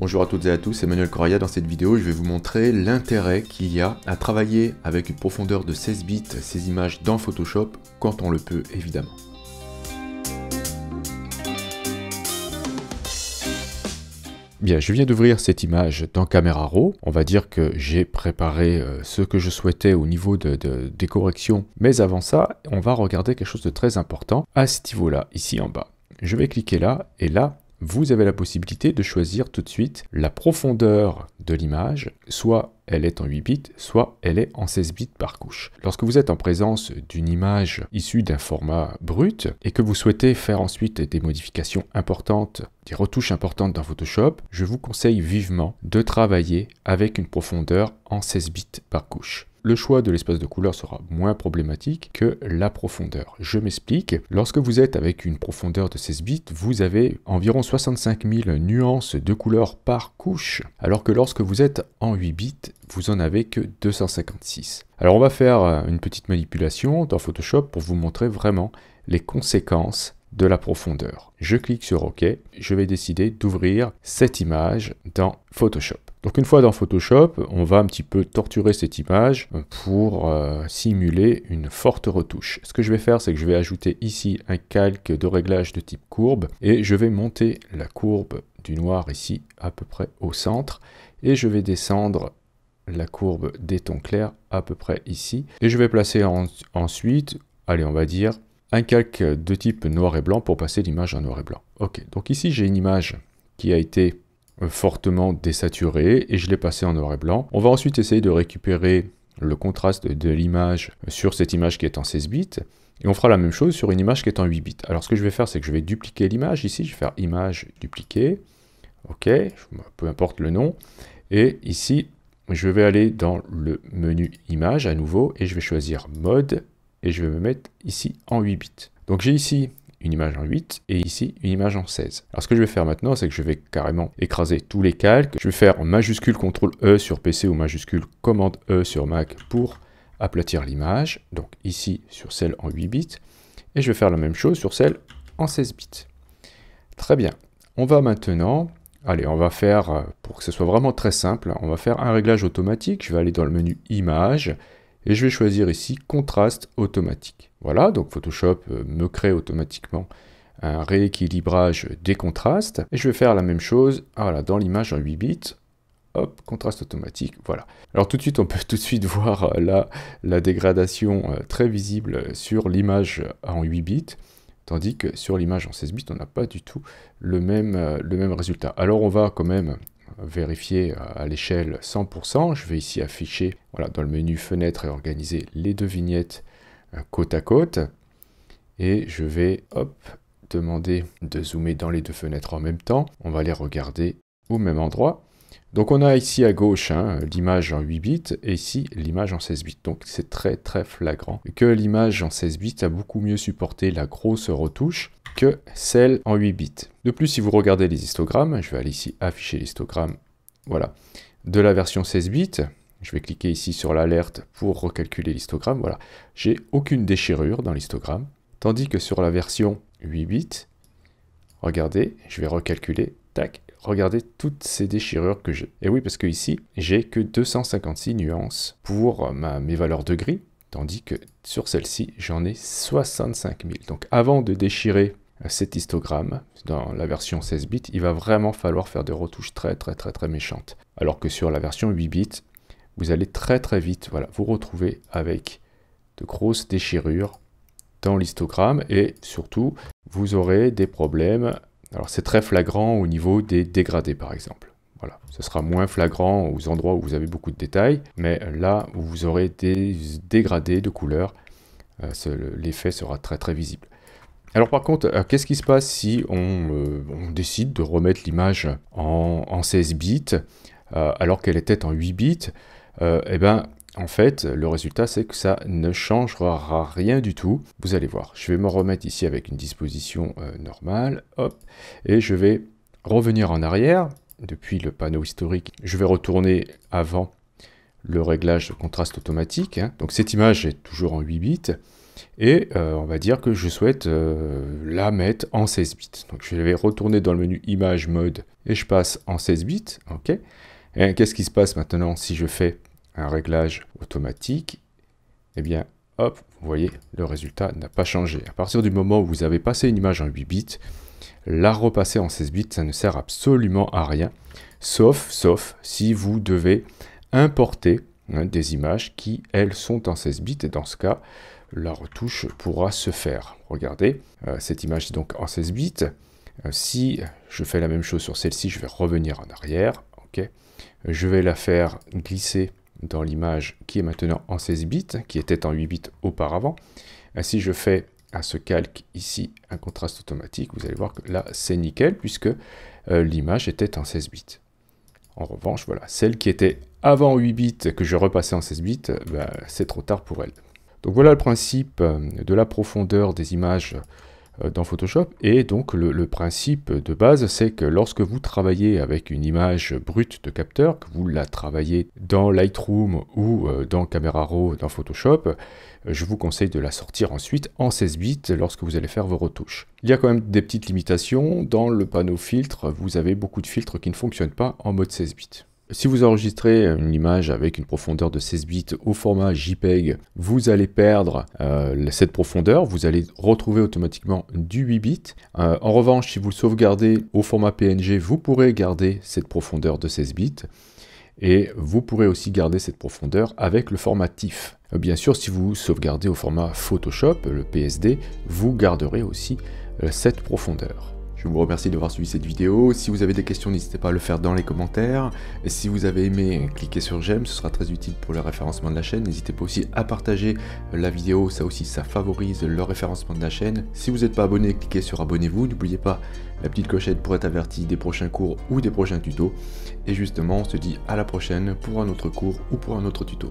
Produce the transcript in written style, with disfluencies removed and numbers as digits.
Bonjour à toutes et à tous, c'est Emmanuel Correa. Dans cette vidéo, je vais vous montrer l'intérêt qu'il y a à travailler avec une profondeur de 16 bits ces images dans Photoshop quand on le peut évidemment. Bien, je viens d'ouvrir cette image dans Camera Raw. On va dire que j'ai préparé ce que je souhaitais au niveau des corrections. Mais avant ça, on va regarder quelque chose de très important à ce niveau-là, ici en bas. Je vais cliquer là, et là, vous avez la possibilité de choisir tout de suite la profondeur de l'image, soit elle est en 8 bits, soit elle est en 16 bits par couche. Lorsque vous êtes en présence d'une image issue d'un format brut et que vous souhaitez faire ensuite des modifications importantes, des retouches importantes dans Photoshop, je vous conseille vivement de travailler avec une profondeur en 16 bits par couche. Le choix de l'espace de couleur sera moins problématique que la profondeur. Je m'explique. Lorsque vous êtes avec une profondeur de 16 bits, vous avez environ 65 000 nuances de couleurs par couche, alors que lorsque vous êtes en 8 bits, vous en avez que 256. Alors on va faire une petite manipulation dans Photoshop pour vous montrer vraiment les conséquences de la profondeur. Je clique sur OK, je vais décider d'ouvrir cette image dans Photoshop. Donc une fois dans Photoshop, on va un petit peu torturer cette image pour simuler une forte retouche. Ce que je vais faire, c'est que je vais ajouter ici un calque de réglage de type courbe et je vais monter la courbe du noir ici à peu près au centre et je vais descendre la courbe des tons clairs à peu près ici et je vais placer ensuite, allez on va dire, un calque de type noir et blanc pour passer l'image en noir et blanc. Ok, donc ici j'ai une image qui a été fortement désaturée et je l'ai passée en noir et blanc. On va ensuite essayer de récupérer le contraste de l'image sur cette image qui est en 16 bits et on fera la même chose sur une image qui est en 8 bits. Alors ce que je vais faire, c'est que je vais dupliquer l'image ici, je vais faire image dupliquer, ok, peu importe le nom, et ici je vais aller dans le menu image à nouveau et je vais choisir mode et je vais me mettre ici en 8 bits. Donc j'ai ici une image en 8 et ici une image en 16. Alors ce que je vais faire maintenant, c'est que je vais carrément écraser tous les calques. Je vais faire majuscule CTRL E sur PC ou majuscule commande E sur Mac pour aplatir l'image. Donc ici sur celle en 8 bits. Et je vais faire la même chose sur celle en 16 bits. Très bien. On va maintenant, allez, on va faire, pour que ce soit vraiment très simple, on va faire un réglage automatique. Je vais aller dans le menu image. Et je vais choisir ici contraste automatique. Voilà, donc Photoshop me crée automatiquement un rééquilibrage des contrastes. Et je vais faire la même chose, voilà, dans l'image en 8 bits. Hop, contraste automatique, voilà. Alors tout de suite, on peut tout de suite voir la dégradation très visible sur l'image en 8 bits. Tandis que sur l'image en 16 bits, on n'a pas du tout le même résultat. Alors on va quand même vérifier à l'échelle 100%. Je vais ici afficher, voilà, dans le menu fenêtre et organiser les deux vignettes côte à côte. Et je vais, hop, demander de zoomer dans les deux fenêtres en même temps. On va les regarder au même endroit. Donc on a ici à gauche l'image en 8 bits et ici l'image en 16 bits. Donc c'est très très flagrant que l'image en 16 bits a beaucoup mieux supporté la grosse retouche que celle en 8 bits. De plus, si vous regardez les histogrammes, je vais aller ici afficher l'histogramme, voilà, de la version 16 bits. Je vais cliquer ici sur l'alerte pour recalculer l'histogramme. Voilà, j'ai aucune déchirure dans l'histogramme. Tandis que sur la version 8 bits, regardez, je vais recalculer, tac, regardez toutes ces déchirures que j'ai. Et oui, parce que ici, j'ai que 256 nuances pour mes valeurs de gris, tandis que sur celle-ci, j'en ai 65 000. Donc avant de déchirer cet histogramme dans la version 16 bits, il va vraiment falloir faire des retouches très méchantes. Alors que sur la version 8 bits, vous allez très vite, voilà, vous retrouver avec de grosses déchirures dans l'histogramme et surtout, vous aurez des problèmes. Alors c'est très flagrant au niveau des dégradés par exemple. Voilà, ce sera moins flagrant aux endroits où vous avez beaucoup de détails, mais là où vous aurez des dégradés de couleurs, l'effet sera très visible. Alors par contre, qu'est-ce qui se passe si on décide de remettre l'image en 16 bits alors qu'elle était en 8 bits? Eh bien, en fait, le résultat, c'est que ça ne changera rien du tout. Vous allez voir, je vais me remettre ici avec une disposition normale, hop, et je vais revenir en arrière, depuis le panneau historique. Je vais retourner avant le réglage de contraste automatique. Donc cette image est toujours en 8 bits. Et on va dire que je souhaite la mettre en 16 bits. Donc je vais retourner dans le menu Image Mode et je passe en 16 bits. Ok. Et qu'est-ce qui se passe maintenant si je fais un réglage automatique? Eh bien, hop, vous voyez, le résultat n'a pas changé. À partir du moment où vous avez passé une image en 8 bits, la repasser en 16 bits, ça ne sert absolument à rien, sauf si vous devez importer des images qui, elles, sont en 16 bits, et dans ce cas, la retouche pourra se faire. Regardez, cette image est donc en 16 bits. Si je fais la même chose sur celle-ci, je vais revenir en arrière. Okay. Je vais la faire glisser dans l'image qui est maintenant en 16 bits, qui était en 8 bits auparavant. Si je fais à ce calque ici un contraste automatique, vous allez voir que là c'est nickel puisque l'image était en 16 bits. En revanche, voilà, celle qui était avant 8 bits que je repassais en 16 bits, c'est trop tard pour elle. Donc voilà le principe de la profondeur des images dans Photoshop, et donc le principe de base, c'est que lorsque vous travaillez avec une image brute de capteur, que vous la travaillez dans Lightroom ou dans Camera Raw dans Photoshop, je vous conseille de la sortir ensuite en 16 bits lorsque vous allez faire vos retouches. Il y a quand même des petites limitations. Dans le panneau filtre, vous avez beaucoup de filtres qui ne fonctionnent pas en mode 16 bits. Si vous enregistrez une image avec une profondeur de 16 bits au format JPEG, vous allez perdre cette profondeur, vous allez retrouver automatiquement du 8 bits. En revanche, si vous le sauvegardez au format PNG, vous pourrez garder cette profondeur de 16 bits. Et vous pourrez aussi garder cette profondeur avec le format TIFF. Bien sûr, si vous sauvegardez au format Photoshop, le PSD, vous garderez aussi cette profondeur. Je vous remercie d'avoir suivi cette vidéo. Si vous avez des questions, n'hésitez pas à le faire dans les commentaires. Et si vous avez aimé, cliquez sur j'aime, ce sera très utile pour le référencement de la chaîne. N'hésitez pas aussi à partager la vidéo, ça aussi ça favorise le référencement de la chaîne. Si vous n'êtes pas abonné, cliquez sur abonnez-vous. N'oubliez pas la petite clochette pour être averti des prochains cours ou des prochains tutos. Et justement, on se dit à la prochaine pour un autre cours ou pour un autre tuto.